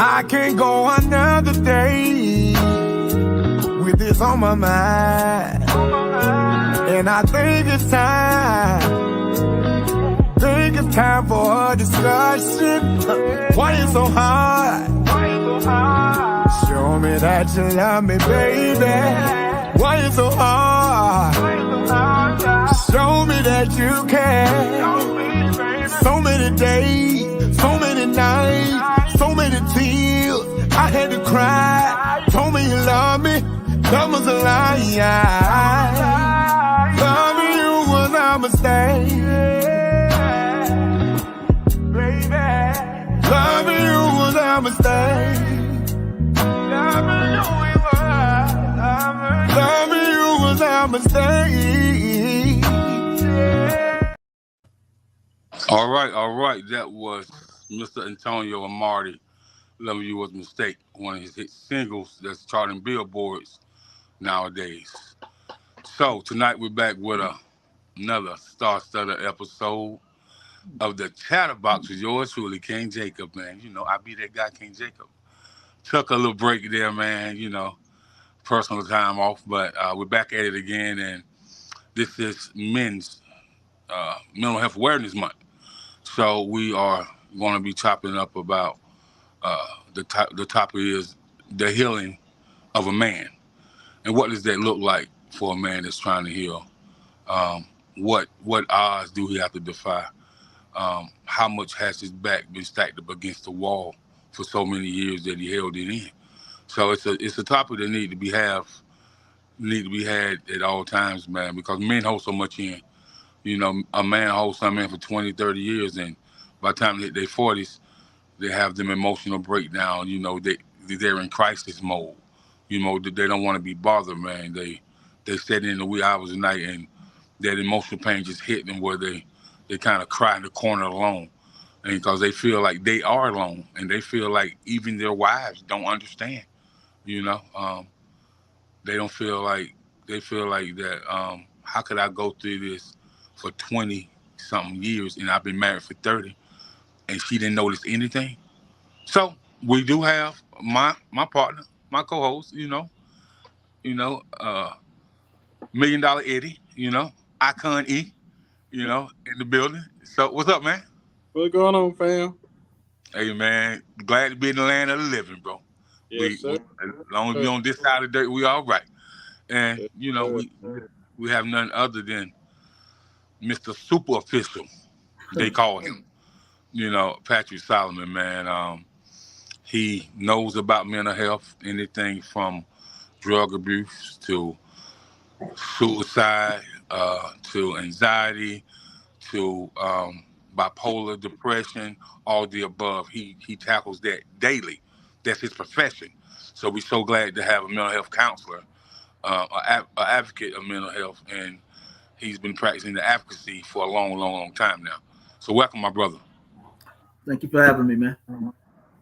I can't go another day with this on my mind. And I think it's time for a discussion. Why you so hard? Show me that you love me, baby. Why you so hard? Show me that you care. So many days, so many nights, so many tears. I had to cry. Told me you love me. That was a lie. Loving you was a mistake. Loving you was a mistake. Loving you was a mistake. All right. That was Mr. Antonio Amardi. Loving You Was a Mistake, one of his hit singles that's charting billboards nowadays. So tonight we're back with another star-studded episode of the Chatterbox with yours truly, King Jacob, man. You know, I be that guy, King Jacob. Took a little break there, man, you know, personal time off, but we're back at it again, and this is Men's Mental Health Awareness Month. So we are going to be chopping up about the topic is the healing of a man. And what does that look like for a man that's trying to heal? What odds do he have to defy? How much has his back been stacked up against the wall for so many years that he held it in? So it's a topic that need to be had at all times, man, because men hold so much in. You know, a man holds something in for 20, 30 years, and by the time they hit their 40s, they have them emotional breakdown. You know, they're in crisis mode. You know, they don't want to be bothered, man. They sit in the wee hours of the night, and that emotional pain just hit them where they kind of cry in the corner alone, and because they feel like they are alone, and they feel like even their wives don't understand. You know, they feel like that. How could I go through this for 20 something years, and I've been married for 30, and she didn't notice anything? So we do have my partner, my co-host, you know, $1 Million Eddie, you know, Icon E, you know, in the building. So what's up, man? What's going on, fam? Hey, man, glad to be in the land of the living, bro. Yes, sir. As long as we on this side of the dirt, we all right. And Yes, you know, we have none other than Mr. Super Official, they call him. You know, Patrick Solomon, man. He knows about mental health, anything from drug abuse to suicide, to anxiety, to bipolar depression, all the above. He tackles that daily. That's his profession. So we're so glad to have a mental health counselor, an advocate of mental health, and he's been practicing the advocacy for a long time now. So welcome, my brother. Thank you for having me, man.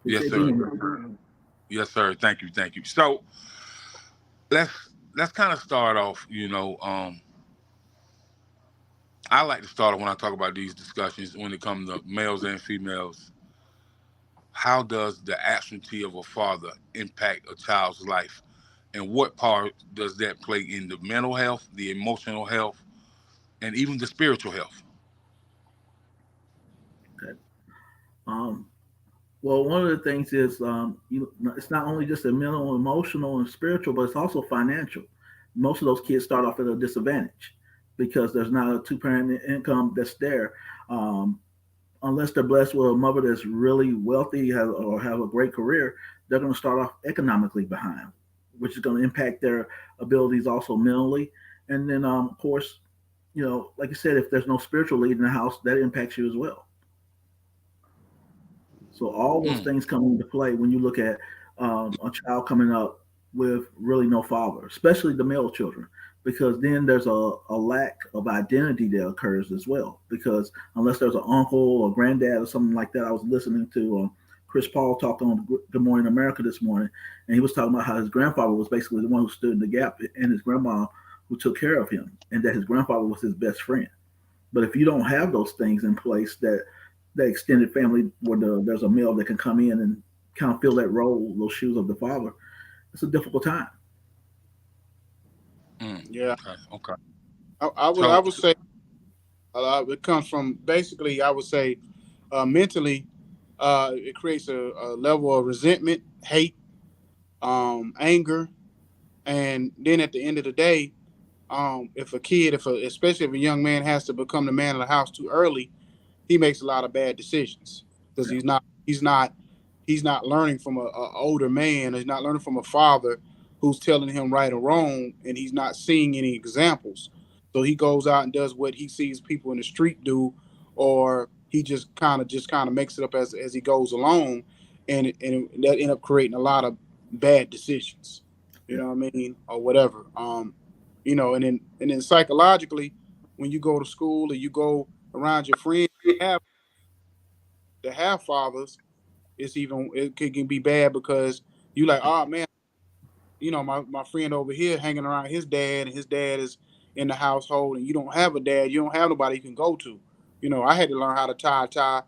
Yes, sir. Yes, sir. Thank you. So let's kind of start off. You know, I like to start off when I talk about these discussions when it comes to males and females. How does the absentee of a father impact a child's life, and what part does that play in the mental health, the emotional health, and even the spiritual health? Okay. Well, one of the things is it's not only just a mental, emotional, and spiritual, but it's also financial. Most of those kids start off at a disadvantage because there's not a two-parent income that's there. Unless they're blessed with a mother that's really wealthy or have a great career, they're going to start off economically behind, which is going to impact their abilities also mentally. And then, of course, you know, like you said, if there's no spiritual lead in the house, that impacts you as well. So all those things come into play when you look at a child coming up with really no father, especially the male children, because then there's a lack of identity that occurs as well. Because unless there's an uncle or granddad or something like that, I was listening to Chris Paul talk on Good Morning America this morning, and he was talking about how his grandfather was basically the one who stood in the gap, and his grandma who took care of him, and that his grandfather was his best friend. But if you don't have those things in place, that extended family where there's a male that can come in and kind of fill that role, those shoes of the father, it's a difficult time. Yeah, Okay. Okay. I So, would say it comes from basically I would say mentally it creates a level of resentment, hate, anger, and then at the end of the day, if a kid, especially if a young man has to become the man of the house too early, he makes a lot of bad decisions because Yeah. he's not learning from a older man. He's not learning from a father who's telling him right or wrong, and he's not seeing any examples. So he goes out and does what he sees people in the street do, or he just kind of makes it up as he goes along, and that end up creating a lot of bad decisions. You Yeah. know what I mean, or whatever. And then psychologically, when you go to school or you go around your friends that have fathers, it can be bad because you like, oh man, my friend over here hanging around his dad, and his dad is in the household, and you don't have a dad, you don't have nobody you can go to. I had to learn how to tie a tie.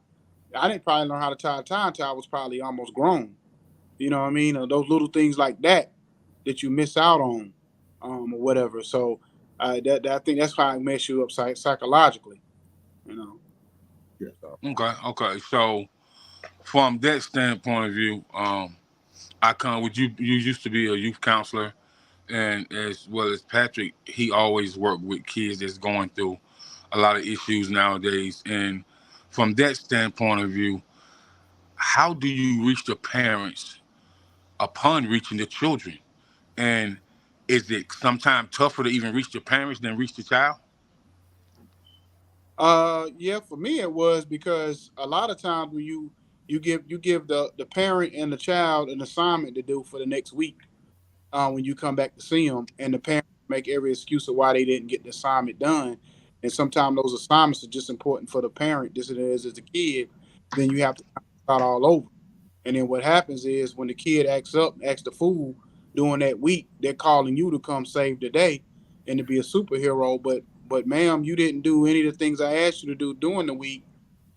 I didn't probably learn how to tie a tie until I was probably almost grown. You know what I mean? Those little things like that you miss out on, or whatever. So I think that's how it mess you up psychologically. You know. Yeah. So. okay. Okay. So, from that standpoint of view, I come with you. You used to be a youth counselor, and as well as Patrick, he always worked with kids that's going through a lot of issues nowadays. And from that standpoint of view, how do you reach the parents upon reaching the children? And is it sometimes tougher to even reach the parents than reach the child? Yeah, for me it was because a lot of times when you give the parent and the child an assignment to do for the next week, when you come back to see them, and the parents make every excuse of why they didn't get the assignment done, and sometimes those assignments are just important for the parent, just as it is as the kid. Then you have to start all over. And then what happens is when the kid acts up, acts the fool during that week, they're calling you to come save the day and to be a superhero. But ma'am, you didn't do any of the things I asked you to do during the week,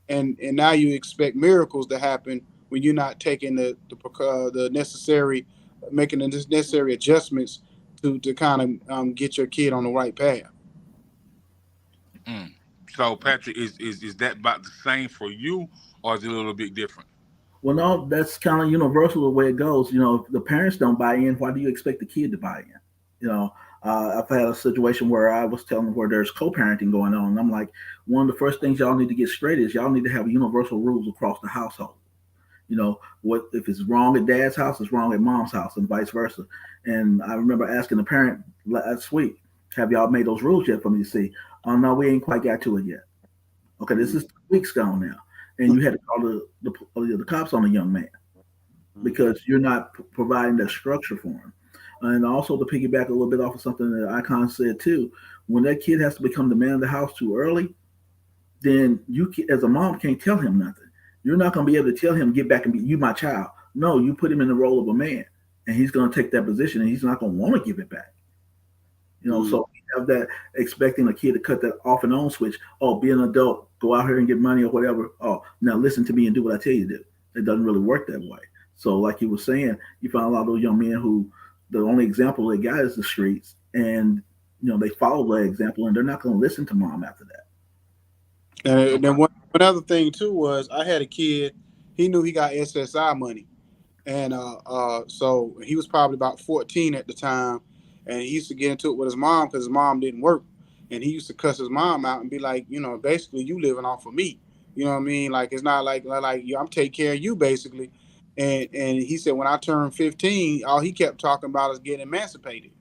and now you expect miracles to happen when you're not taking the necessary, making the necessary adjustments to kind of get your kid on the right path. Mm. So, Patrick, is that about the same for you, or is it a little bit different? Well, no, that's kind of universal the way it goes. If the parents don't buy in, why do you expect the kid to buy in? You know, I've had a situation where I was telling where there's co-parenting going on, and I'm like, one of the first things y'all need to get straight is y'all need to have universal rules across the household. What if it's wrong at dad's house, it's wrong at mom's house, and vice versa. And I remember asking the parent last week, "Have y'all made those rules yet for me to see?" Oh no, we ain't quite got to it yet. Okay, this is 2 weeks gone now, and you had to call the cops on a young man because you're not providing that structure for him. And also to piggyback a little bit off of something that Icon said too, when that kid has to become the man of the house too early, then you as a mom can't tell him nothing. You're not going to be able to tell him get back and be you my child. No, you put him in the role of a man, and he's going to take that position, and he's not going to want to give it back. So we have that expecting a kid to cut that off and on switch. Oh, be an adult, go out here and get money or whatever. Oh, now listen to me and do what I tell you to do. It doesn't really work that way. So, like you were saying, you find a lot of those young men who the only example they got is the streets, and they follow that example, and they're not going to listen to mom after that. And Okay. then one other thing too was I had a kid. He knew he got SSI money, and so he was probably about 14 at the time, and he used to get into it with his mom because his mom didn't work, and he used to cuss his mom out and be like, basically you living off of me. You know what I mean? Like it's not like I'm taking care of you basically. And he said when I turned 15, all he kept talking about is getting emancipated.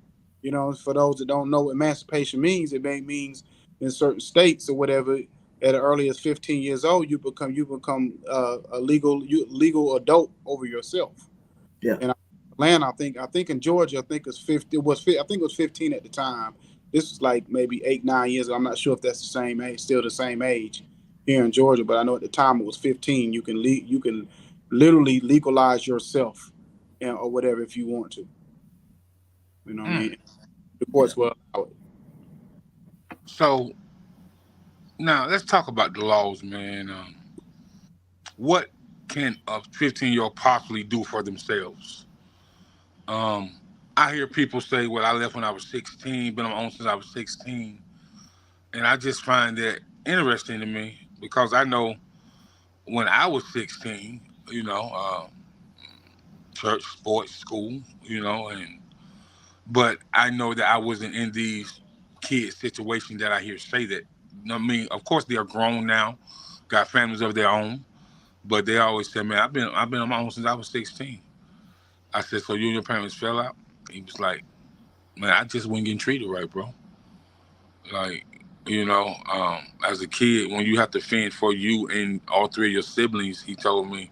For those that don't know what emancipation means, means in certain states or whatever, at as early as 15 years old, you become a legal adult over yourself. Yeah, And Atlanta, I think in Georgia, I think it's 50. I think it was 15 at the time. This was like maybe 8, 9 years ago. I'm not sure if that's the same age, still the same age here in Georgia, but I know at the time it was 15. You can literally legalize yourself, or whatever if you want to. You know what I Mm. mean? The yeah. courts will allow it. So now let's talk about the laws, man. What can a 15-year-old possibly do for themselves? Um, I hear people say, "Well, I left when I was 16, been on my own since I was 16," and I just find that interesting to me because I know when I was 16, church, sports, school, and but I know that I wasn't in these kids' situations that I hear say that. I mean, of course, they are grown now, got families of their own, but they always say, "Man, I've been on my own since I was 16." I said, "So you and your parents fell out?" He was like, "Man, I just wasn't getting treated right, bro." Like, as a kid, when you have to fend for you and all three of your siblings, he told me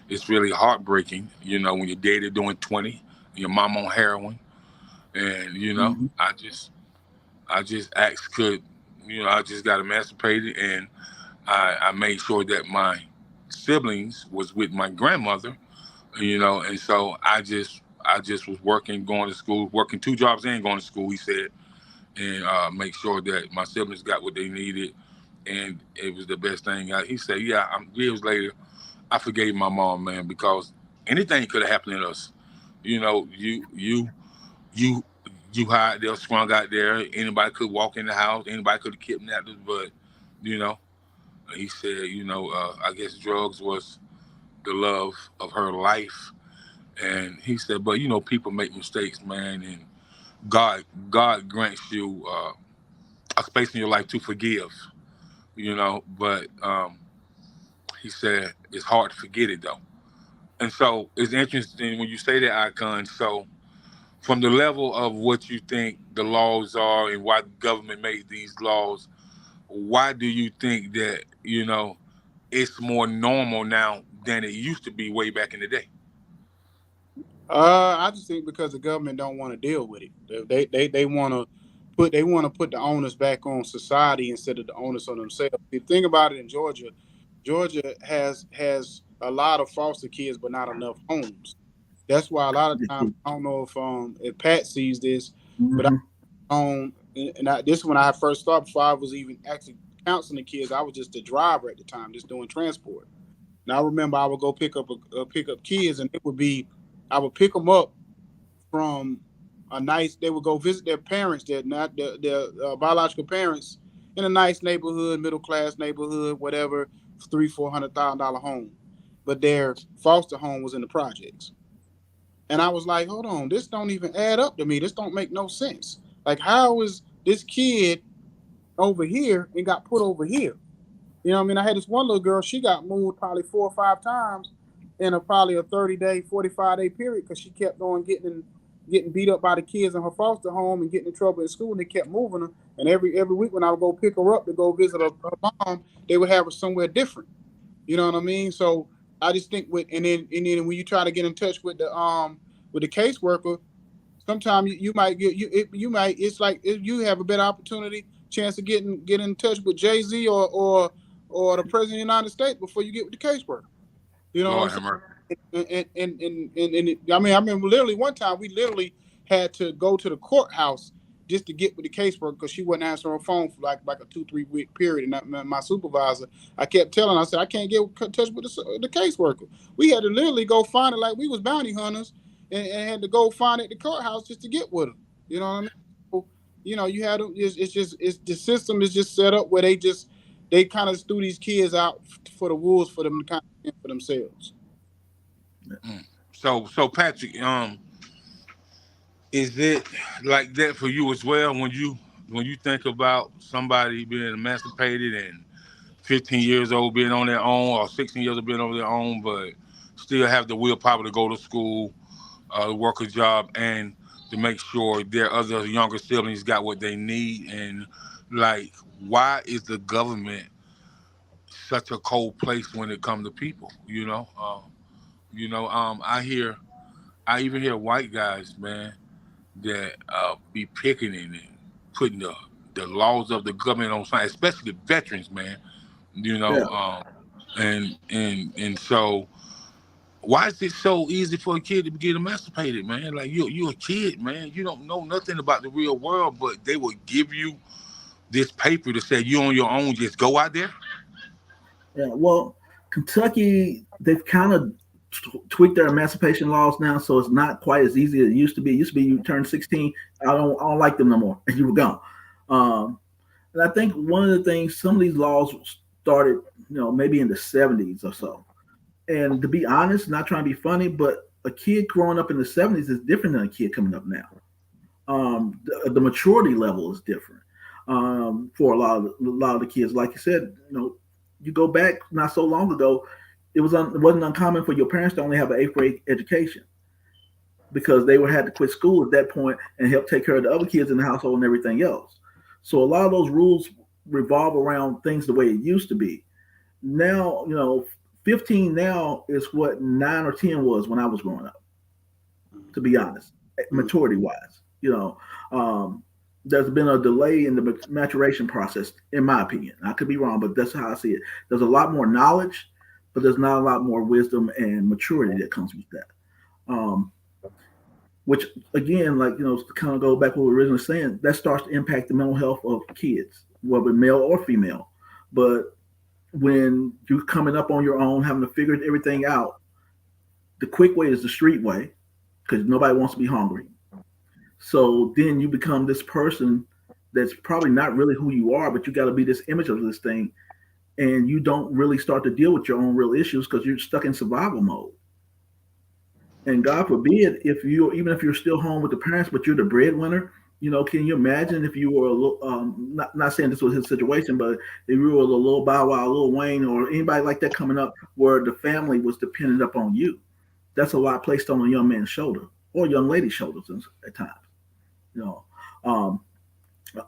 it's really heartbreaking. When your daddy doing 20, and your mom on heroin, and Hmm. I just asked, I just got emancipated, and I made sure that my siblings was with my grandmother, and so I just was working, going to school, working two jobs and going to school. He said, and make sure that my siblings got what they needed, and it was the best thing. He said, "Yeah." Years later, I forgave my mom, man, because anything could have happened to us. You you hide there, sprung out there. Anybody could walk in the house. Anybody could have kidnapped us, but you know, he said, I guess drugs was the love of her life, and he said, but people make mistakes, man, and God grants you a space in your life to forgive, but he said it's hard to forget it though. And so it's interesting when you say that, Icon. So from the level of what you think the laws are and why the government made these laws, why do you think that it's more normal now than it used to be way back in the day? I just think because the government don't want to deal with it. They want to put the onus back on society instead of the onus on themselves. If you think about it, in Georgia, Georgia has a lot of foster kids, but not enough homes. That's why a lot of times I don't know if Pat sees this, but Hmm. this is when I first started before I was even actually counseling the kids. I was just a driver at the time, just doing transport. And I remember I would go pick up kids, and it would be I would pick them up from a nice. They would go visit their parents, their biological parents, in a nice neighborhood, middle class neighborhood, whatever, $300,000-$400,000 home, but their foster home was in the projects. And I was like, hold on, this don't even add up to me. This don't make no sense. Like, how is this kid over here and got put over here? You know what I mean? I had this one little girl, she got moved probably 4 or 5 times in probably a 30-day, 45-day period because she kept on getting beat up by the kids in her foster home and getting in trouble in school, and they kept moving her. And every week when I would go pick her up to go visit her mom, they would have her somewhere different. You know what I mean? So I just think and then when you try to get in touch with the caseworker, sometimes you might get you might it's like you have a better opportunity chance of get in touch with Jay-Z or the president of the United States before you get with the caseworker. You know what I'm Lord saying? have mercy. I mean, I remember literally one time we literally had to go to the courthouse just to get with the caseworker because she wasn't answering her phone for like a 2 3 week period. And my supervisor, I kept telling her, I said, I can't get in touch with the caseworker. We had to literally go find it like we was bounty hunters, and had to go find it at the courthouse just to get with her. You know what I mean? So, you had to, it's just it's the system is just set up where they kind of threw these kids out for the wolves for them to kind of for themselves. Mm. So Patrick, is it like that for you as well when you think about somebody being emancipated and 15 years old being on their own or 16 years old being on their own, but still have the willpower to go to school, work a job, and to make sure their other younger siblings got what they need? And like, why is the government such a cold place when it comes to people? I even hear white guys, man, that be picking and putting the laws of the government on sign, especially the veterans, man. You know, Yeah. um, and so why is it so easy for a kid to get emancipated, man? Like you're a kid, man. You don't know nothing about the real world, but they will give you this paper to say you on your own. Just go out there. Yeah. Well, Kentucky, they've kind of tweaked their emancipation laws now, so it's not quite as easy as it used to be. It used to be you turn 16, I don't like them no more, and you were gone. Um, and I think one of the things, some of these laws started, maybe in the 70s or so. And to be honest, not trying to be funny, but a kid growing up in the 70s is different than a kid coming up now. The maturity level is different for a lot of the kids. Like you said, you go back not so long ago, it wasn't uncommon for your parents to only have an eighth grade education because they would had to quit school at that point and help take care of the other kids in the household and everything else. So a lot of those rules revolve around things the way it used to be. Now, 15 now is what 9 or 10 was when I was growing up, to be honest, maturity wise. There's been a delay in the maturation process, in my opinion. I could be wrong, but that's how I see it. There's a lot more knowledge, but there's not a lot more wisdom and maturity that comes with that. Um, which again, like to kind of go back to what we were originally saying, that starts to impact the mental health of kids, whether male or female. But when you're coming up on your own, having to figure everything out, the quick way is the street way, because nobody wants to be hungry. So then you become this person that's probably not really who you are, but you got to be this image of this thing, and you don't really start to deal with your own real issues because you're stuck in survival mode. And God forbid, even if you're still home with the parents, but you're the breadwinner, can you imagine if you were a little, not saying this was his situation, but if you were a little Bow Wow, Lil Wayne, or anybody like that coming up where the family was dependent upon you? That's a lot placed on a young man's shoulder or young lady's shoulders at times. You know, um,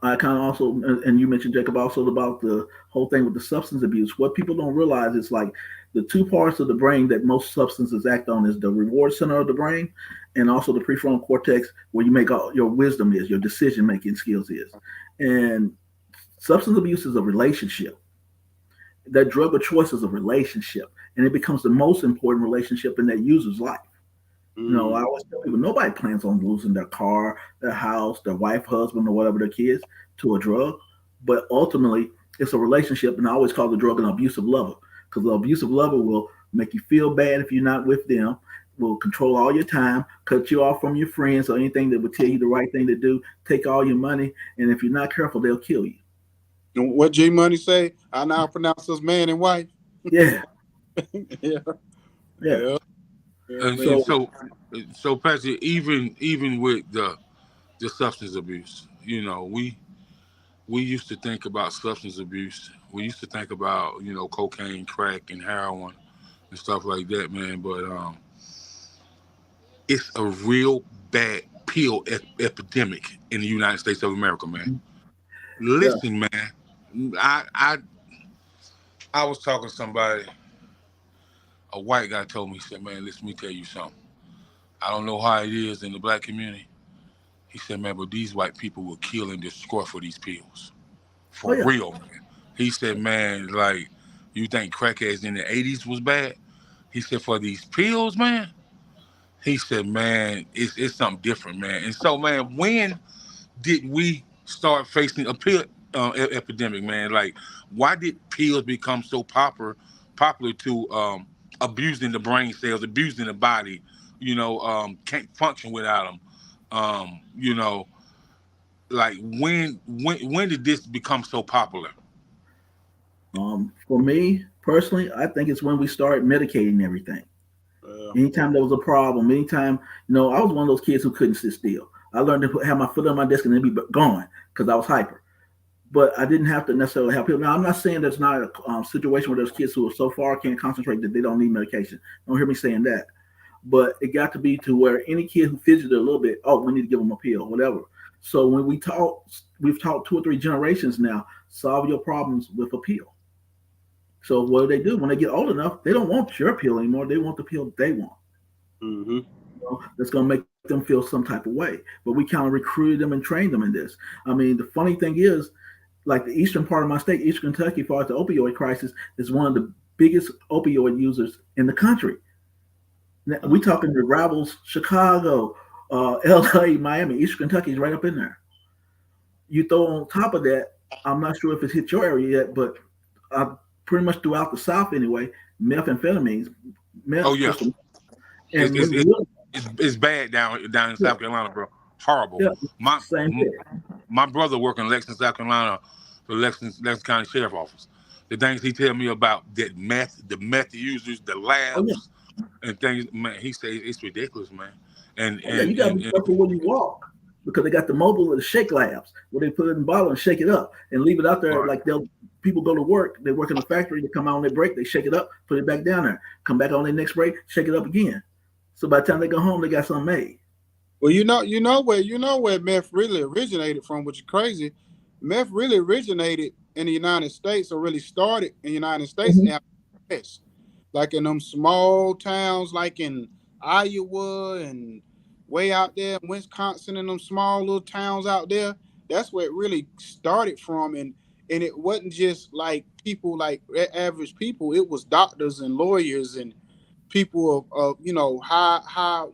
I kind of also, and you mentioned Jacob also about the whole thing with the substance abuse. What people don't realize is like the two parts of the brain that most substances act on is the reward center of the brain, and also the prefrontal cortex where you make all your wisdom is, your decision making skills is. And substance abuse is a relationship. That drug of choice is a relationship, and it becomes the most important relationship in that user's life. I always tell people nobody plans on losing their car, their house, their wife, husband, or whatever their kids to a drug. But ultimately, it's a relationship, and I always call the drug an abusive lover because the abusive lover will make you feel bad if you're not with them, will control all your time, cut you off from your friends or anything that would tell you the right thing to do, take all your money, and if you're not careful, they'll kill you. And what G Money say? I now pronounce us man and wife. Yeah, Yeah, yeah. yeah, And, man. and so Patrick, even with the substance abuse, we used to think about substance abuse. We used to think about cocaine, crack, and heroin and stuff like that, man. But it's a real bad pill epidemic in the United States of America, man. Yeah. Listen, man, I was talking to somebody. A white guy told me, he said, "Man, listen, let me tell you something. I don't know how it is in the black community." He said, "Man, but these white people will kill and destroy for these pills. Oh For yeah. real, man." He said, "Man, like, you think crackheads in the 80s was bad?" He said, "For these pills, man." He said, "Man, it's something different, man." And so, man, when did we start facing a pill epidemic, man? Like, why did pills become so popular to abusing the brain cells, abusing the body? Can't function without them. Um, you know, like when did this become so popular? For me personally, I think it's when we start medicating everything. Yeah. Anytime there was a problem, anytime, I was one of those kids who couldn't sit still. I learned to have my foot on my desk and then be going because I was hyper. But I didn't have to necessarily help people. Now, I'm not saying there's not a situation where there's kids who are so far can't concentrate that they don't need medication. Don't hear me saying that. But it got to be to where any kid who fidgeted a little bit, oh, we need to give them a pill, whatever. So when we've taught 2 or 3 generations now, solve your problems with a pill. So what do they do when they get old enough? They don't want your pill anymore. They want the pill they want. Mm-hmm. That's going to make them feel some type of way. But we kind of recruited them and trained them in this. I mean, the funny thing is, like the eastern part of my state, Eastern Kentucky, as far as the opioid crisis, is one of the biggest opioid users in the country. Now, we talking the rivals, Chicago, LA, Miami, Eastern Kentucky is right up in there. You throw on top of that, I'm not sure if it's hit your area yet, but pretty much throughout the South anyway, methamphetamines, Oh meth, yeah, crystal, it's and it's when it's, really, it's bad down in yeah, South Carolina, bro. Horrible. yeah, My same thing. my brother working in Lexington, South Carolina, the Lexington County Sheriff Office. The things he tell me about that meth, the meth users, the Oh yeah, labs, and things, man. He says it's ridiculous, man. And oh yeah. and You gotta and, be and careful when you walk because they got the mobile and the shake labs where they put it in a bottle and shake it up and leave it out there. right, Like they'll people go to work, they work in the factory, they come out on their break, they shake it up, put it back down there, come back on their next break, shake it up again. So by the time they go home, they got something made. Well, you know where meth really originated from, which is crazy. Meth really originated in the United States, or really started in the United States Mm-hmm. out west, like in them small towns, like in Iowa and way out there in Wisconsin, and them small little towns out there. That's where it really started from, and it wasn't just like people, like average people. It was doctors and lawyers and people of high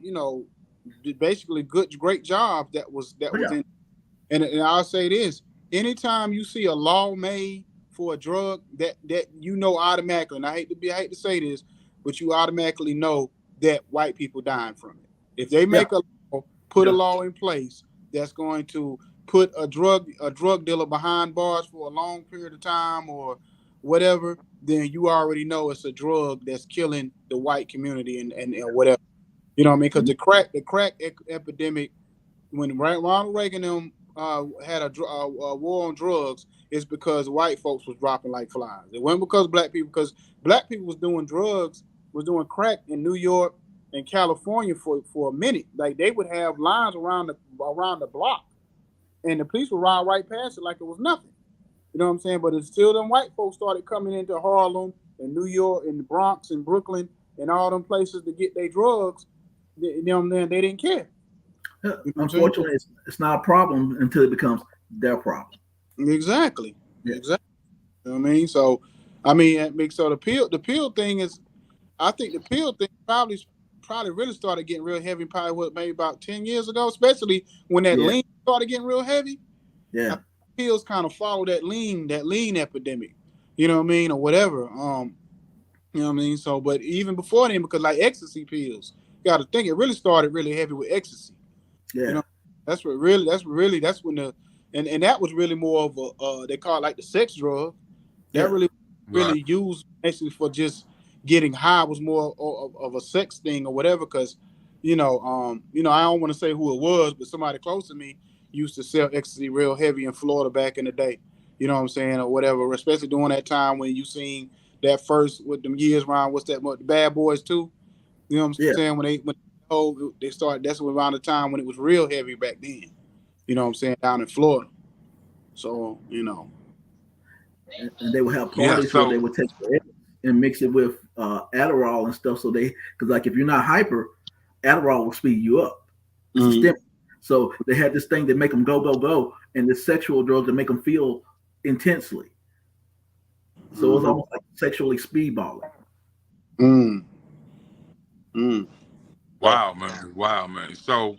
basically good great job that Oh was yeah, in. And I'll say this: anytime you see a law made for a drug, that automatically, and I hate to say this, but you automatically know that white people dying from it. If they yeah, make a law, put a yeah. law in place that's going to put a drug dealer behind bars for a long period of time or whatever, then you already know it's a drug that's killing the white community and whatever. You know what I mean? Because the crack epidemic, when Ronald Reagan had a war on drugs, is because white folks was dropping like flies. It wasn't because black people was doing crack in New York and California for a minute. Like they would have lines around the block, and the police would ride right past it like it was nothing. You know what I'm saying? But it's still them white folks started coming into Harlem and New York and the Bronx and Brooklyn and all them places to get their drugs. You know what I'm saying? They didn't care. Yeah. You know what I'm saying? Unfortunately, it's not a problem until it becomes their problem. Exactly. Yeah, Exactly. You know what I mean? So, I mean, so the pill thing is, I think the pill thing probably really started getting real heavy probably maybe about 10 years ago, especially when that yeah, lean started getting real heavy. I yeah, think pills kind of follow that lean epidemic. You know what I mean, or whatever. You know what I mean. So, but even before then, because like ecstasy pills, you got to think it really started really heavy with ecstasy. You yeah, know, that's when and that was really more of a they call it like the sex drug. That yeah, really right. used basically for just getting high, was more of a sex thing or whatever. Because I don't want to say who it was, but somebody close to me used to sell ecstasy real heavy in Florida back in the day. You know what I'm saying, or whatever. Especially during that time when you seen that first with them years around. What's that? The Bad Boys too. You know what I'm yeah. saying? They started. That's around the time when it was real heavy back then. You know what I'm saying, down in Florida. So And they would have Yeah. parties where they So would take the and mix it with Adderall and stuff. So because like if you're not hyper, Adderall will speed you up. It's a Mhm. stimulant. So they had this thing that make them go go go, and this sexual drug that make them feel intensely. So it was Mhm. almost like sexually speedballing. Mm. Mm. Yeah. wow, man. Wow, man. So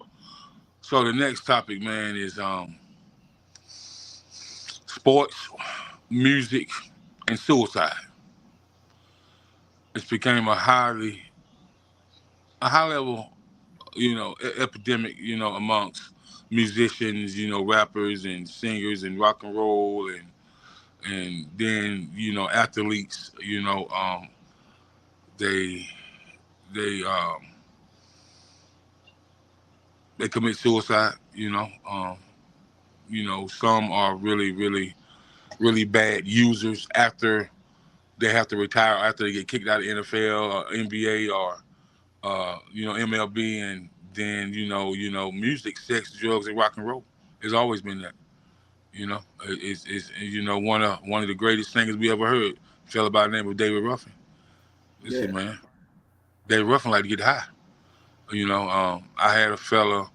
the next topic, man, is sports, music, and suicide. It's became a high level, epidemic, amongst musicians, rappers and singers and rock and roll and then athletes, they they they commit suicide. Some are really really bad users after they have to retire, after they get kicked out of NFL or NBA or MLB, and then music, sex, drugs, and rock and roll. It's always been that. It's one of the greatest singers we ever heard. A fella by the name of David Ruffin. Yeah, Listen, man, David Ruffin like to get high. I had a fella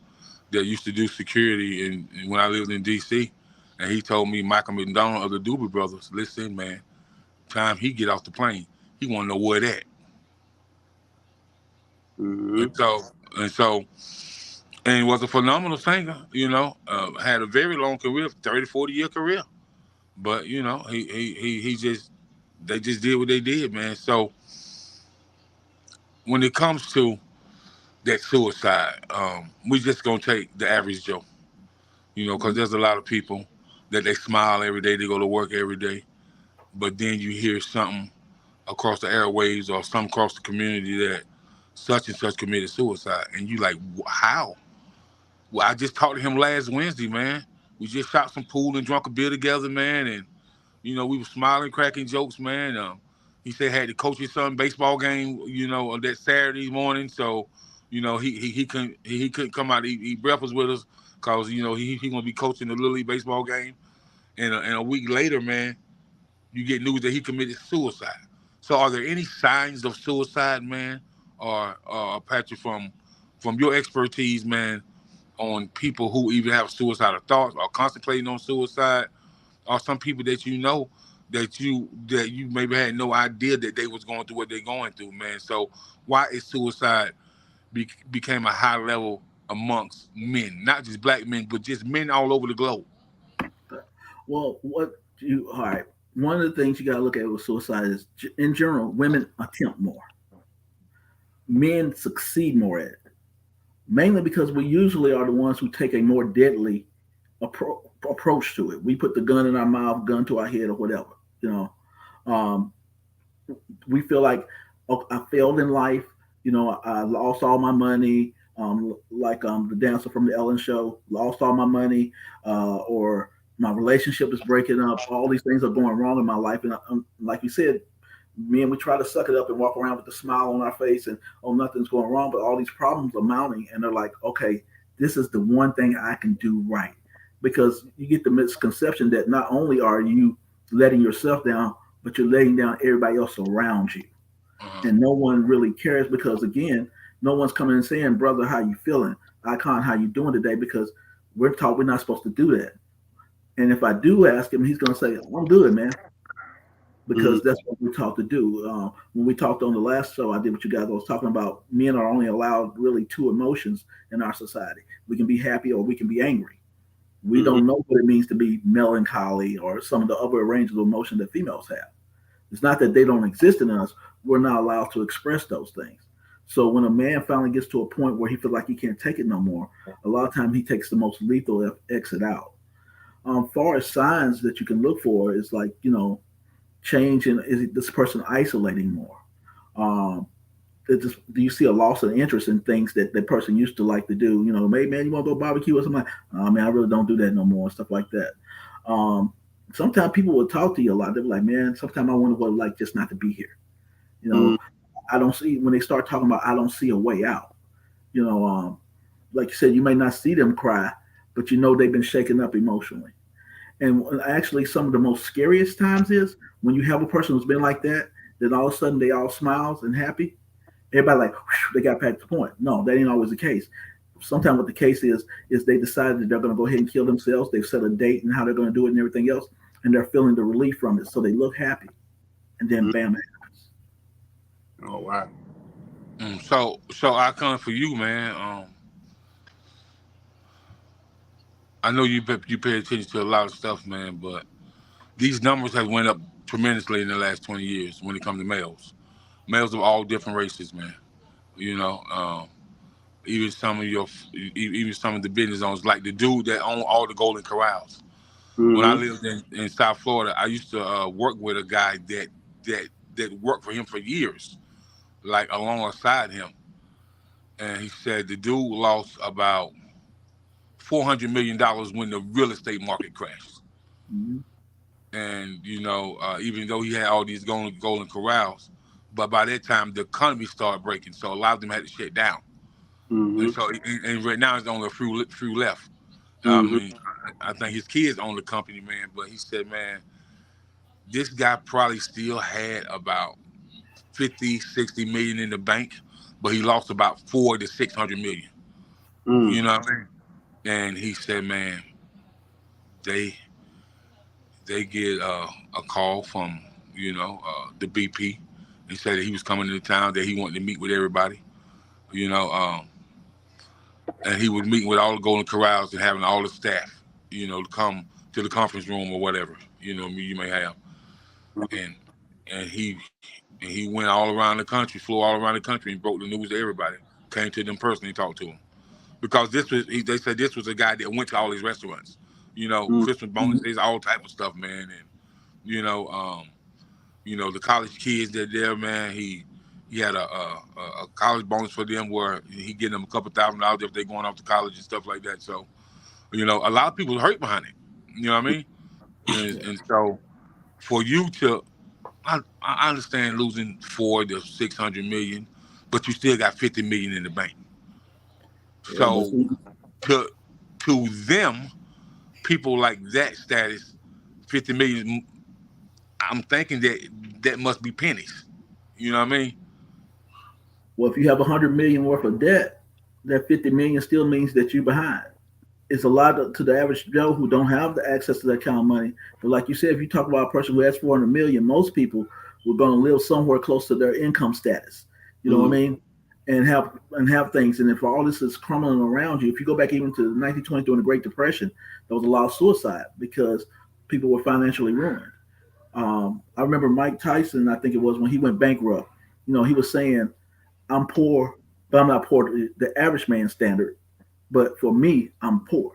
that used to do security when I lived in D.C., and he told me Michael McDonald of the Doobie Brothers. Listen, man, time he get off the plane, he want to know where that. And Mhm. so and so and was a phenomenal singer. Had a very long career, 30, 40 year career. But he just they just did what they did, man. So when it comes to that suicide, we just gonna take the average Joe, because there's a lot of people that they smile every day, they go to work every day, but then you hear something across the airwaves or some across the community that such and such committed suicide, and you like, how? Well, I just talked to him last Wednesday, man. We just shot some pool and drunk a beer together, man, and we were smiling, cracking jokes, man. He said had to coach his son baseball game, on that Saturday morning. So, he couldn't come out to eat breakfast with us because he gonna be coaching the Little League baseball game. And a week later, man, you get news that he committed suicide. So, are there any signs of suicide, man, or Patrick, from your expertise, man, on people who even have suicidal thoughts or contemplating on suicide? Or some people that you maybe had no idea that they was going through what they're going through, man. So why is suicide became a high level amongst men, not just black men, but just men all over the globe? Well, all right. One of the things you got to look at with suicide is, in general, women attempt more. Men succeed more at it, mainly because we usually are the ones who take a more deadly approach to it. We put the gun in our mouth, gun to our head, or whatever. You know, um, we feel like, oh, I failed in life. I lost all my money. Like the dancer from the Ellen Show, lost all my money, or my relationship is breaking up. All these things are going wrong in my life, and like you said, we try to suck it up and walk around with a smile on our face and, oh, nothing's going wrong, but all these problems are mounting, and they're like, okay, this is the one thing I can do right, because you get the misconception that not only are you letting yourself down, but you're letting down everybody else around you. And no one really cares, because again, no one's coming and saying, brother, how you feeling? Icon, how you doing today? Because we're taught we're not supposed to do that. And if I do ask him, he's going to say, I'm good, man, because that's what we're taught to do. When we talked on the last show I did with you guys, I was talking about men are only allowed really two emotions in our society. We can be happy or we can be angry. We don't know what it means to be melancholy or some of the other ranges of emotion that females have. It's not that they don't exist in us. We're not allowed to express those things. So when a man finally gets to a point where he feels like he can't take it no more, a lot of times he takes the most lethal exit out. Far as signs that you can look for is like, change in, is this person isolating more? Do you see a loss of interest in things that that person used to like to do? Maybe, man, you want to go barbecue or something? Like, oh, man, I really don't do that no more, and stuff like that. Sometimes people will talk to you a lot. They're like, man, sometimes I wonder what it's like just not to be here. I don't see, when they start talking about, I don't see a way out. Like you said, you may not see them cry, but they've been shaken up emotionally. And actually, some of the most scariest times is when you have a person who's been like that, then all of a sudden they all smiles and happy. Everybody like, they got past the point. No, that ain't always the case. Sometimes what the case is they decided that they're going to go ahead and kill themselves. They've set a date and how they're going to do it and everything else, and they're feeling the relief from it. So they look happy, and then bam, it happens. Oh wow. So I come for you, man. I know you pay attention to a lot of stuff, man, but these numbers have went up tremendously in the last 20 years when it comes to males. Males of all different races, man. You know, even even some of the business owners, like the dude that owned all the Golden Corrals. When I lived in South Florida, I used to work with a guy that worked for him for years, like alongside him. And he said the dude lost about $400 million when the real estate market crashed. And even though he had all these golden corrals, but by that time the economy started breaking, so a lot of them had to shut down. And so, and right now it's only a few left. I mean, I think his kids own the company, man. But he said, man, this guy probably still had about 50, 60 million in the bank, but he lost about 400 to 600 million. You know what I mean? And he said, man, they get a call from the BP. He said that he was coming into town, that he wanted to meet with everybody, and he was meeting with all the Golden Corrals and having all the staff, to come to the conference room or whatever, you may have. And and he went all around the country, flew all around the country, and broke the news to everybody. Came to them personally, talked to them because they said this was a guy that went to all these restaurants, Christmas bonuses, all type of stuff, man, and you know, the college kids that there, man, he had a college bonus for them where he getting them a couple $1,000 if they're going off to college and stuff like that. So, a lot of people hurt behind it. You know what I mean? And so for you to, I understand losing 400 to 600 million, but you still got 50 million in the bank. Yeah, but So to them, people like that status, 50 million, I'm thinking that must be pennies. You know what I mean? well, if you have 100 million worth of debt, that 50 million still means that you're behind. It's a lot to the average Joe who don't have the access to that kind of money. But like you said, if you talk about a person who has 400 million, most people were going to live somewhere close to their income status. You know what I mean? And have things. And if all this is crumbling around you, if you go back even to 1920 during the Great Depression, there was a lot of suicide because people were financially ruined. I remember Mike Tyson, I think it was when he went bankrupt. He was saying, "I'm poor, but I'm not poor to the average man's standard. But for me, I'm poor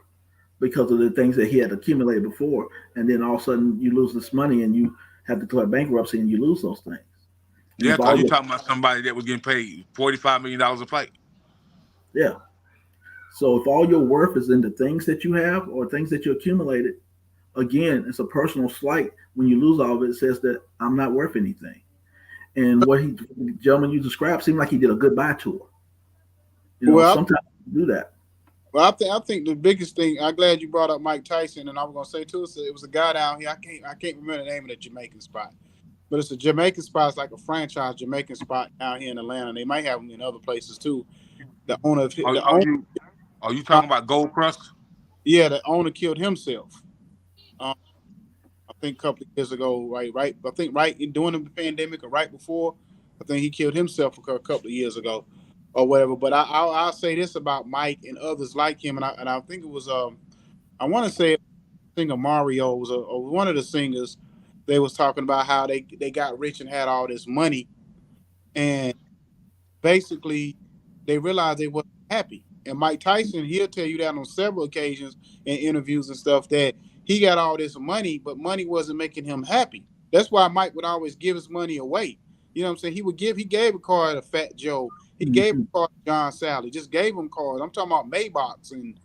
because of the things that he had accumulated before. And then all of a sudden, you lose this money and you have to declare bankruptcy and you lose those things." And Yeah, if because all you're your, talking about somebody that was getting paid $45 million a fight. yeah. So if all your worth is in the things that you have or things that you accumulated, again, it's a personal slight. When you lose all of it, it says that I'm not worth anything. And what the gentleman you described seemed like he did a goodbye tour. Well, Sometimes you do that. Well, I think the biggest thing. I'm glad you brought up Mike Tyson, and I was gonna say too. It was a guy down here. I can't remember the name of the Jamaican spot, but it's a Jamaican spot. It's like a franchise Jamaican spot down here in Atlanta. They might have them in other places too. The owner, Are, the are owner, you are you talking about Gold Crust? yeah, the owner killed himself. Um, I think a couple of years ago, right. I think right in during the pandemic or right before, I think he killed himself a couple of years ago, or whatever. But I'll say this about Mike and others like him, and I think it was I want to say singer Mario was one of the singers. They was talking about how they got rich and had all this money, and basically they realized they wasn't happy. And Mike Tyson, he'll tell you that on several occasions in interviews and stuff that he got all this money, but money wasn't making him happy. That's why Mike would always give his money away. You know what I'm saying? He gave a car to Fat Joe. He gave Mhm. a car to John Sally. Just gave him cars. I'm talking about Maybachs and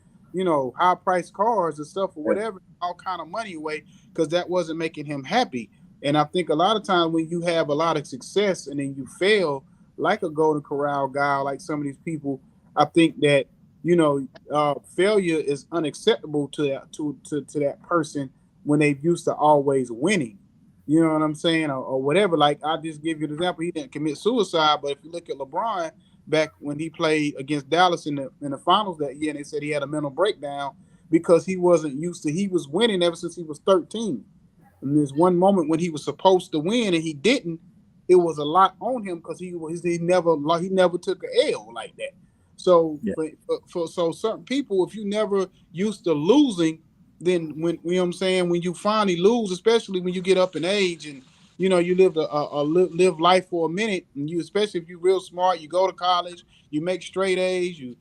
high priced cars and stuff or whatever, all kind of money away because that wasn't making him happy. And I think a lot of times when you have a lot of success and then you fail, like a Golden Corral guy, like some of these people, I think that failure is unacceptable to that person when they used to always winning. You know what I'm saying, or whatever. Like I just give you an example. He didn't commit suicide, but if you look at LeBron back when he played against Dallas in the finals that year, and they said he had a mental breakdown because he wasn't used to. He was winning ever since he was 13. And there's one moment when he was supposed to win and he didn't. It was a lot on him because he never took a L like that. So Yeah. so certain people, if you never used to losing, then when you know what I'm saying, when you finally lose, especially when you get up in age and you lived live life for a minute, and you especially if you're real smart, you go to college, you make straight A's, you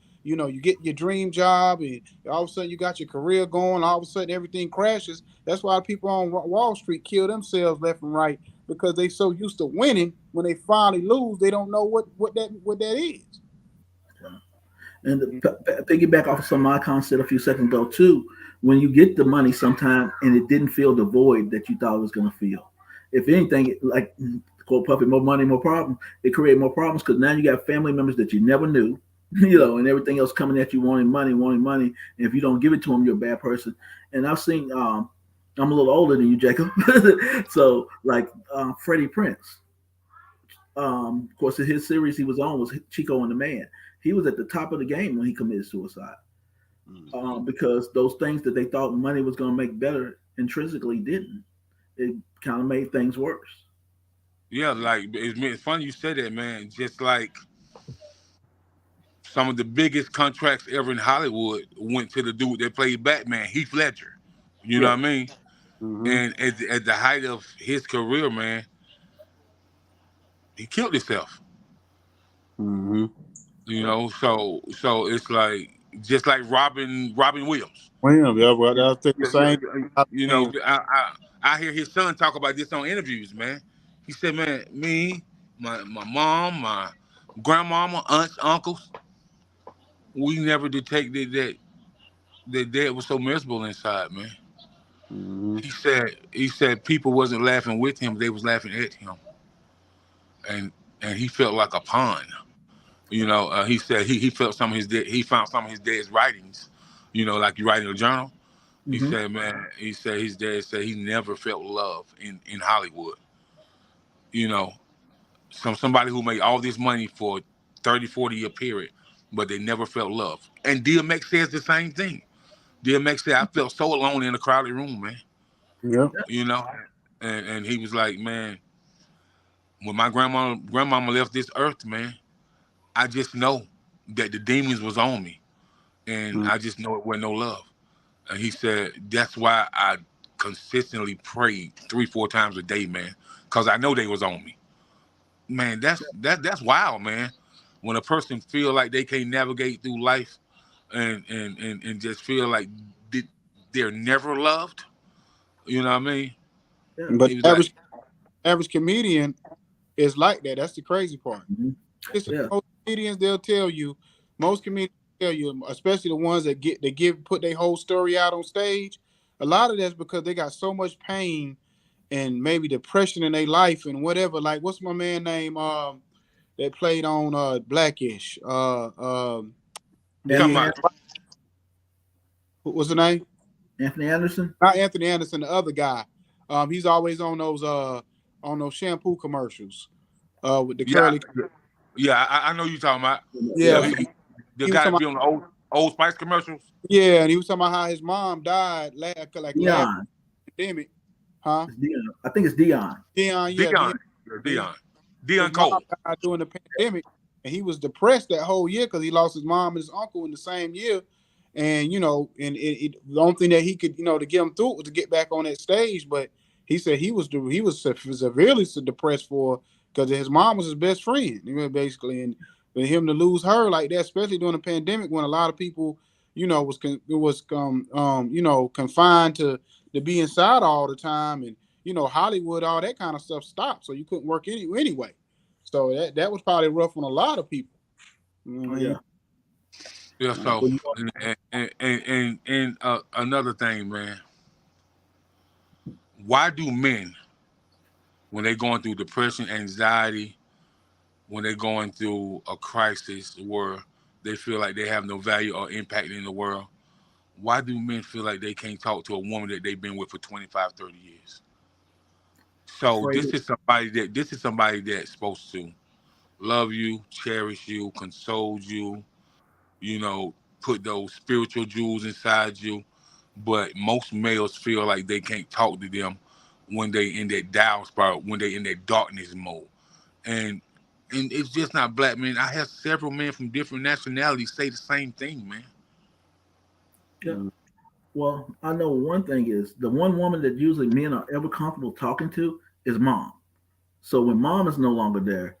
get your dream job, and all of a sudden you got your career going. All of a sudden everything crashes. That's why people on Wall Street kill themselves left and right because they so used to winning. When they finally lose, they don't know what that is. And to piggyback off of some of my comments said a few seconds ago too, when you get the money sometime and it didn't fill the void that you thought it was going to fill. If anything, like quote Puffy, more money, more problems. It created more problems because now you got family members that you never knew, and everything else coming at you wanting money, wanting money. And if you don't give it to them, you're a bad person. And I've seen, I'm a little older than you, Jacob. So like Freddie Prince, of course, his series he was on was Chico and the Man. He was at the top of the game when he committed suicide because those things that they thought money was going to make better intrinsically didn't. It kind of made things worse. Yeah, like it's funny you said that, man. Just like some of the biggest contracts ever in Hollywood went to the dude that played Batman, Heath Ledger. You know Yeah. what I mean? Mm-hmm. And at the height of his career, man, he killed himself. Mm-hmm. You know, so it's like just like Robin Williams. Well, yeah, well, I think the same. You know, I hear his son talk about this on interviews, man. He said, man, me, my mom, my grandmama, aunts, uncles, we never detected that dad was so miserable inside, man. Mm-hmm. He said people wasn't laughing with him, they was laughing at him. And he felt like a pawn. You know, he said he felt some of his he found some of his dad's writings, you know, like you write in a journal. He Mm-hmm. said, man, he said his dad said he never felt love in Hollywood. You know, somebody who made all this money for 30, 40-year period, but they never felt love. And DMX says the same thing. DMX said, I felt so alone in a crowded room, man. Yep. You know, and he was like, man, when my grandmama left this earth, man, I just know that the demons was on me, and I just know it wasn't no love. And he said that's why I consistently prayed 3-4 times a day, man, because I know they was on me. Man, that's wild, man. When a person feel like they can't navigate through life and just feel like they're never loved, you know what I mean? Yeah. But He was like, average comedian is like that. That's the crazy part. Mm-hmm. Listen, Yeah. most comedians most comedians tell you, especially the ones that put their whole story out on stage. A lot of that's because they got so much pain and maybe depression in their life and whatever. Like, what's my man name? That played on Blackish. you talking about? What was the name? Anthony Anderson. Not Anthony Anderson, the other guy. He's always on those shampoo commercials. With the curly. Yeah, I know you talking about. Yeah, The guy that be on the old Spice commercials. Yeah, and he was talking about how his mom died last pandemic. Huh? It's Dion. I think it's Dion. Dion Cole. Died during the pandemic, and he was depressed that whole year because he lost his mom and his uncle in the same year. And you know, the only thing that he could, to get him through it was to get back on that stage. But he said he was severely depressed because his mom was his best friend, basically, and for him to lose her like that, especially during the pandemic when a lot of people, was confined to be inside all the time, and Hollywood, all that kind of stuff stopped, so you couldn't work anyway. So that was probably rough on a lot of people. Yeah. Yeah. So and another thing, man. Why do men, when they're going through depression, anxiety, when they're going through a crisis where they feel like they have no value or impact in the world, why do men feel like they can't talk to a woman that they've been with for 25, 30 years? So this is somebody that's supposed to love you, cherish you, console you, put those spiritual jewels inside you. But most males feel like they can't talk to them when they in that down spot, when they in that darkness mode. And it's just not black men. I have several men from different nationalities say the same thing, man. Yeah. Well, I know one thing is the one woman that usually men are ever comfortable talking to is mom. So when mom is no longer there,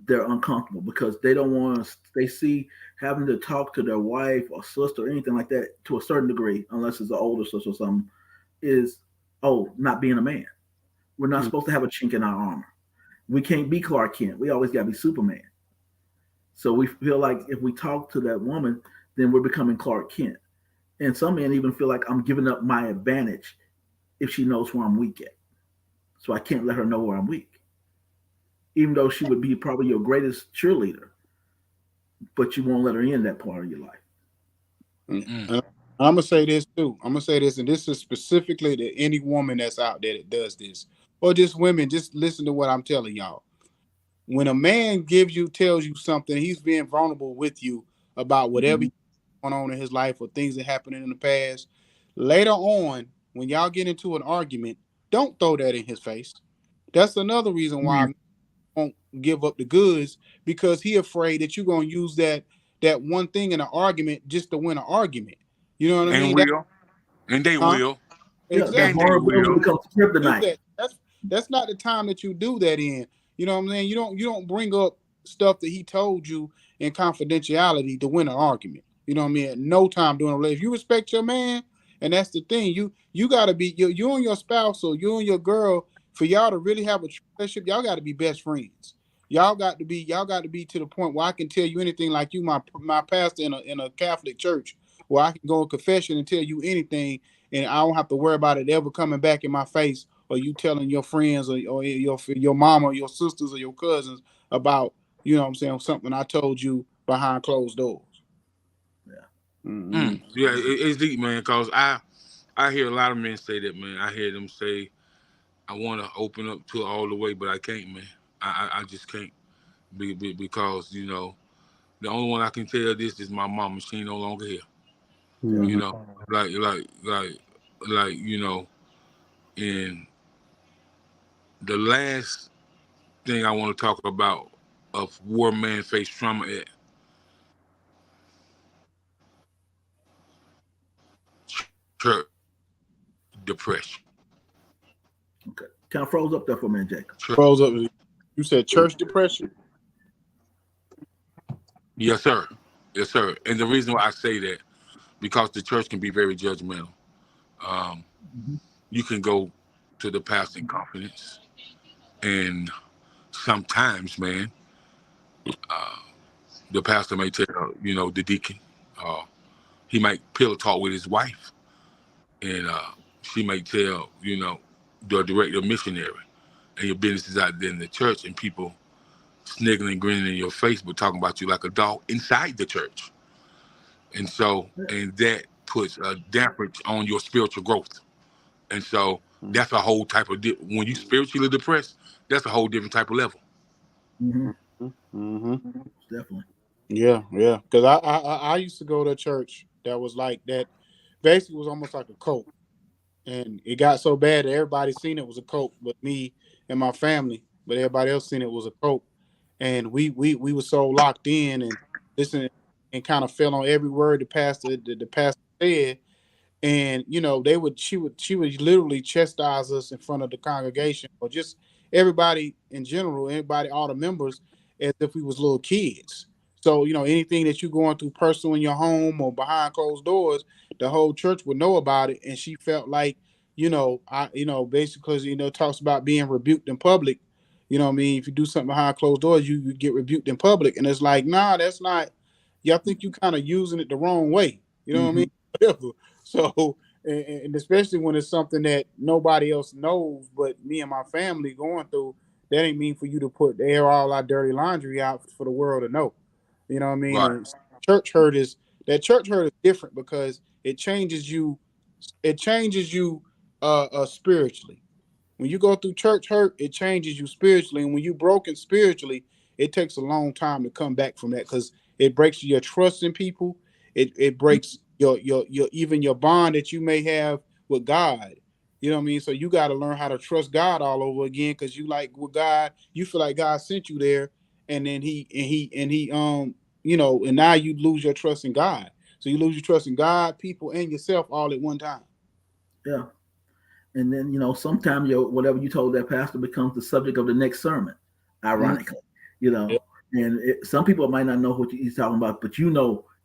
they're uncomfortable because they don't want to. They see having to talk to their wife or sister or anything like that to a certain degree, unless it's an older sister or something, is not being a man. We're not supposed to have a chink in our armor. We can't be Clark Kent. We always got to be Superman. So we feel like if we talk to that woman, then we're becoming Clark Kent. And some men even feel like I'm giving up my advantage if she knows where I'm weak at. So I can't let her know where I'm weak. Even though she would be probably your greatest cheerleader, but you won't let her in that part of your life. I'm going to say this too. I'm going to say this, and this is specifically to any woman that's out there that does this, or just women, just listen to what I'm telling y'all. When a man tells you something, he's being vulnerable with you about whatever going on in his life or things that happened in the past. Later on, when y'all get into an argument, don't throw that in his face. That's another reason why I won't give up the goods, because he afraid that you're going to use that one thing in an argument just to win an argument. You know what I mean? They will. Exactly. Vulnerability becomes kryptonite. That's not the time that you do that in. You know what I'm saying? You don't bring up stuff that he told you in confidentiality to win an argument. You know what I mean? At no time doing a relationship. If you respect your man, and that's the thing, you gotta be you and your spouse or you and your girl, for y'all to really have a relationship, y'all gotta be best friends. Y'all got to be to the point where I can tell you anything, like you, my pastor in a Catholic church, where I can go in confession and tell you anything, and I don't have to worry about it ever coming back in my face, or you telling your friends or your mama or your sisters or your cousins about, you know what I'm saying, something I told you behind closed doors. Yeah. Mm-hmm. Yeah, it's deep, man. Cause I hear a lot of men say that, man. I hear them say, "I want to open up to it all the way, but I can't, man. I just can't because the only one I can tell this is my mama. She ain't no longer here. Yeah. You Mm-hmm. know, like And the last thing I want to talk about of where man face trauma at church depression. Okay. Kind of froze up there for a minute, Jacob. Froze up. You said church depression. Yes, sir. Yes, sir. And the reason why I say that, because the church can be very judgmental. Um, Mm-hmm. you can go to the pastor in confidence, and sometimes, man, the pastor may tell, the deacon, uh, he might pillow talk with his wife, and she may tell, the director missionary, and your business is out there in the church, and people sniggling and grinning in your face, but talking about you like a dog inside the church. And that puts a damper on your spiritual growth. And so that's a whole type of when you spiritually depressed, that's a whole different type of level. Mm-hmm. Mm-hmm. Definitely. Yeah, yeah. Because I used to go to a church that was like that. Basically, was almost like a cult, and it got so bad that everybody seen it was a cult, but me and my family. But everybody else seen it was a cult, and we were so locked in and listening and kind of fell on every word the pastor said. And she would literally chastise us in front of the congregation, or just everybody in general, everybody, all the members, as if we was little kids. So anything that you're going through personal in your home or behind closed doors, the whole church would know about it. And she felt like, I basically, talks about being rebuked in public. You know what I mean? If you do something behind closed doors, you get rebuked in public. And it's like, nah, that's not. Y'all think you kind of using it the wrong way. You know what I Mm-hmm. mean? Whatever. So, and especially when it's something that nobody else knows but me and my family going through, that ain't mean for you to put air all our dirty laundry out for the world to know. You know what I mean? Right. And church hurt is church hurt is different because it changes you. It changes you spiritually. When you go through church hurt, it changes you spiritually. And when you broken spiritually, it takes a long time to come back from that, because it breaks your trust in people. It breaks your even your bond that you may have with God. You know what I mean? So you got to learn how to trust God all over again, because you like with God, you feel like God sent you there, and then and now you lose your trust in God. So you lose your trust in God, people, and yourself all at one time. Yeah. And then sometimes your whatever you told that pastor becomes the subject of the next sermon, Mhm. ironically. you know and some people might not know what he's talking about, but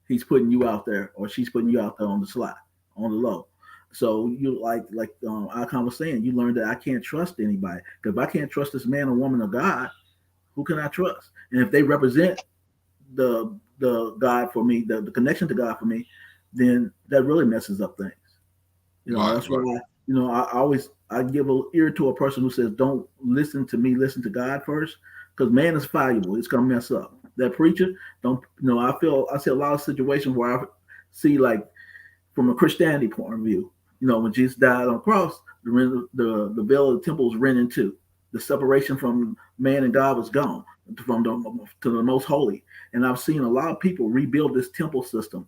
he's putting you out there, or she's putting you out there on the slide, on the low. So you Icon was saying, you learn that I can't trust anybody, because if I can't trust this man or woman of God, who can I trust? And if they represent the God for me, the connection to God for me, then that really messes up things. Right. That's Right. why I give a ear to a person who says, "Don't listen to me, listen to God first," because man is fallible. It's gonna mess up. That preacher, don't I see a lot of situations where I see, like, from a Christianity point of view, when Jesus died on the cross, the veil of the temple was rent in two. The separation from man and God was gone from to the most holy. And I've seen a lot of people rebuild this temple system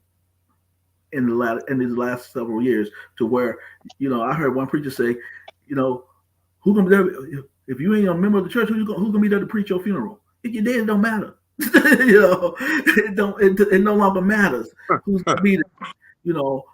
in these last several years, to where, I heard one preacher say, who gonna be there if you ain't a member of the church? Who's gonna be there to preach your funeral? If you're dead, it don't matter. It no longer matters who's gonna be there.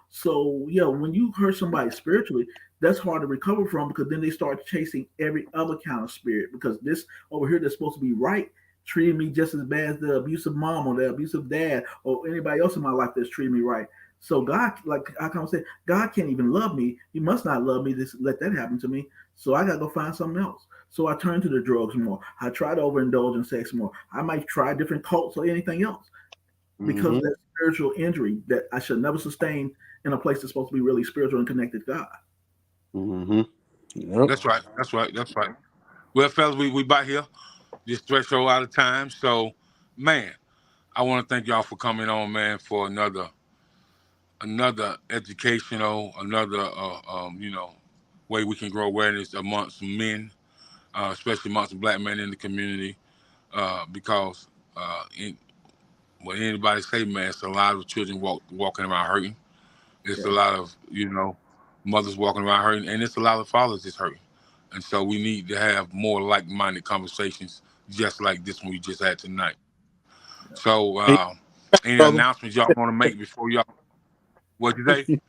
So yeah, when you hurt somebody spiritually, that's hard to recover from, because then they start chasing every other kind of spirit, because this over here that's supposed to be right treating me just as bad as the abusive mom or the abusive dad or anybody else in my life that's treating me right. So God, like I come say, God can't even love me. He must not love me to let that happen to me. So I gotta go find something else. So I turn to the drugs more. I try to overindulge in sex more. I might try different cults or anything else, because Mm-hmm. of that spiritual injury that I should never sustain in a place that's supposed to be really spiritual and connected to God. Mm-hmm. Yep. That's right. That's right. That's right. Well, fellas, we about here. This threshold out of time. So, man, I want to thank y'all for coming on, man, for another educational, another way we can grow awareness amongst men, especially amongst black men in the community, because when anybody say, man, it's a lot of children walking around hurting. It's a Yeah. lot of mothers walking around hurting, and it's a lot of fathers that's hurting. And so we need to have more like-minded conversations, just like this one we just had tonight. So, Hey, any brother. announcements y'all want to make before y'all? What you say?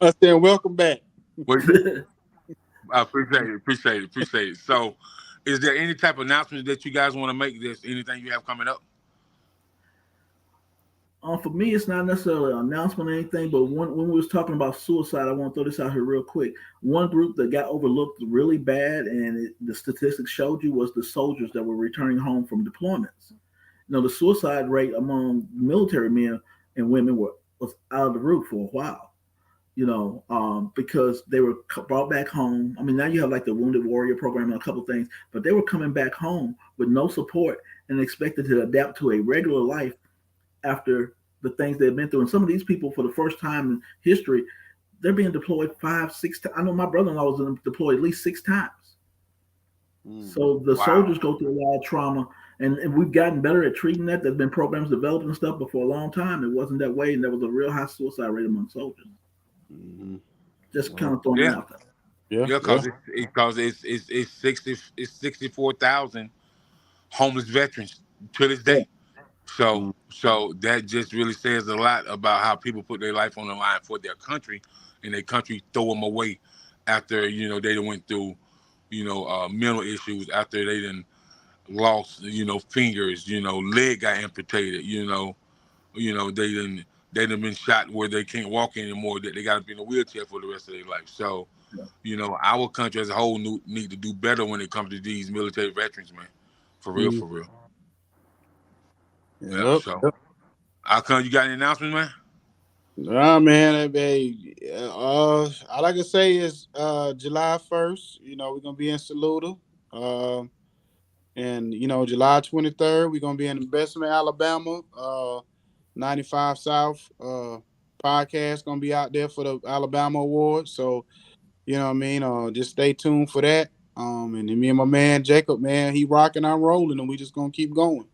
I said, welcome back. What you say? I appreciate it. Appreciate it. Appreciate it. So, is there any type of announcements that you guys want to make? There's anything you have coming up? For me, it's not necessarily an announcement or anything, but when we was talking about suicide, I want to throw this out here real quick. One group that got overlooked really bad, and the statistics showed you, was the soldiers that were returning home from deployments. The suicide rate among military men and women was out of the roof for a while. Because they were brought back home. I mean, now you have like the Wounded Warrior program and a couple things, but they were coming back home with no support and expected to adapt to a regular life after the things they've been through. And some of these people, for the first time in history, they're being deployed 5, 6 times. I know my brother-in-law was deployed at least 6 times. So the Wow. soldiers go through a lot of trauma, and we've gotten better at treating that. There's been programs developed and stuff, but for a long time, it wasn't that way, and there was a real high suicide rate among soldiers. Mm-hmm. Just kind Well, of throwing that Yeah. out there. Yeah, Yeah, yeah. because it's 64,000 homeless veterans to this Yeah. day. So mm, so that just really says a lot about how people put their life on the line for their country, and their country throw them away after they done went through mental issues, after they done lost fingers, leg got amputated, they done been shot where they can't walk anymore, that they got to be in a wheelchair for the rest of their life. So Yeah. our country as a whole need to do better when it comes to these military veterans, man. For real, Mm, for real. Yeah. yep. So, Yep. how come you got any announcements, man? Nah, man. All I can say is July 1st, we're gonna be in Saluda. And July 23rd, we're gonna be in Bessemer, Alabama. 95 South podcast gonna be out there for the Alabama Awards. So, you know what I mean? Just stay tuned for that. And then me and my man Jacob, man, he rocking, I'm rolling, and we just gonna keep going.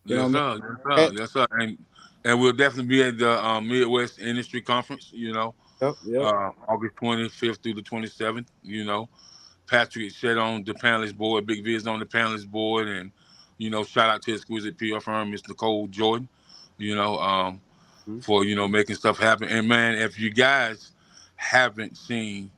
You know Yes, what sir. Yes, I sir. mean? Yes, sir. And we'll definitely be at the Midwest Industry Conference. Yep, yep. August 25th through the 27th. Patrick sat on the panelist board. Big Viz on the panelist board, and shout out to Exquisite PR firm, Miss Nicole Jordan. You know, mm, for making stuff happen. And man, if you guys haven't seen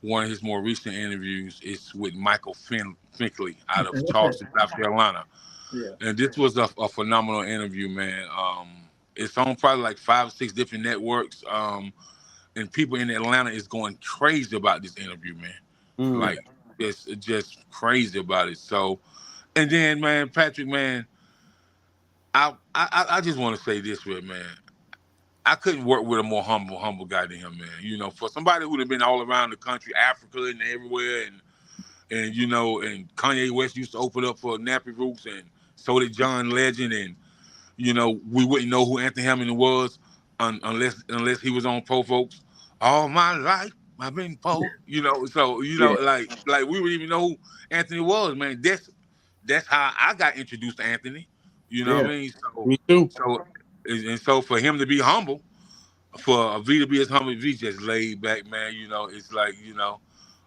one of his more recent interviews, it's with Michael Finkley out of Charleston, South Carolina. Yeah. And this was a phenomenal interview, man. It's on probably like 5 or 6 different networks. And people in Atlanta is going crazy about this interview, man. mm. Like, it's just crazy about it. So, and then, man, Patrick, man, I just want to say this with man. I couldn't work with a more humble guy than him, man. For somebody who'd have been all around the country, Africa and everywhere, and Kanye West used to open up for Nappy Roots, and so did John Legend, and we wouldn't know who Anthony Hamilton was unless he was on Pro Folks. All my life I've been poor, so Yeah. like we wouldn't even know who Anthony was, man. That's how I got introduced to Anthony. You know what Yeah. I mean? So Me too. so and so for him to be humble, for a V to be as humble as V, just laid back, man. It's like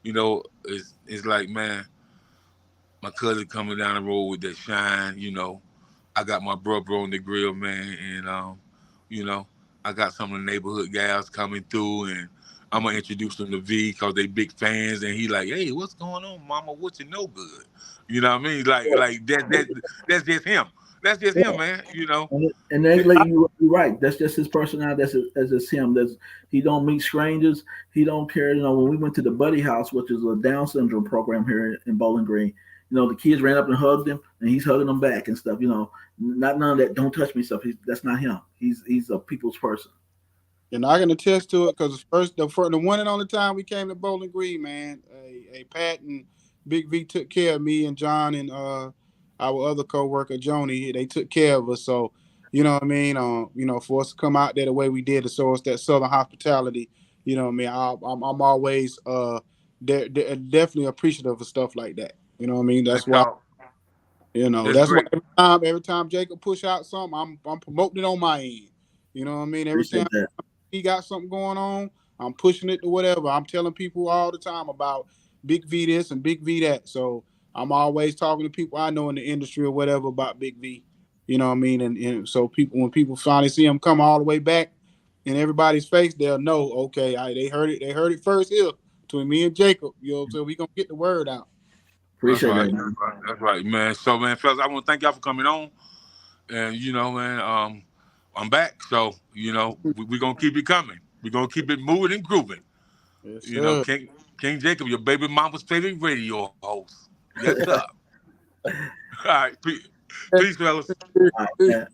it's like, man, my cousin coming down the road with that shine. I got my bro on the grill, man, and you know, I got some of the neighborhood guys coming through, and I'm gonna introduce them to V because they big fans, and he like, hey, what's going on, Mama? What you know good? You know what I mean? Like that's just him. That's just him, Yeah. man. You know. And that lady, you're right. That's just his personality. That's just him. He don't meet strangers. He don't care. When we went to the Buddy House, which is a Down syndrome program here in Bowling Green, the kids ran up and hugged him, and he's hugging them back and stuff. Not none of that. Don't touch me stuff. That's not him. He's a people's person. And I can attest to it because the one and only time we came to Bowling Green, man, a Pat and Big V took care of me and John and our other co-worker Joni. They took care of us. So, you know what I mean? For us to come out there the way we did to show us that Southern hospitality, you know what I mean? I'm always definitely appreciative of stuff like that. You know what I mean? That's why. That's That's why great. every time Jacob push out something, I'm promoting it on my end. You know what I mean? Every time Appreciate that. he got something going on, I'm pushing it to whatever. I'm telling people all the time about Big V this and Big V that. So I'm always talking to people I know in the industry or whatever about Big V. You know what I mean? And so when people finally see him come all the way back in everybody's face, they'll know, okay, they heard it first here between me and Jacob. So we gonna get the word out. That's Appreciate right. that, man. That's right, man. So, man, fellas, I want to thank y'all for coming on. And man, I'm back. So, we're gonna keep it coming. We're gonna keep it moving and grooving. Yes, sir. King Jacob, your baby mama's favorite radio host. Yes, sir. All right, peace fellas. All right, man.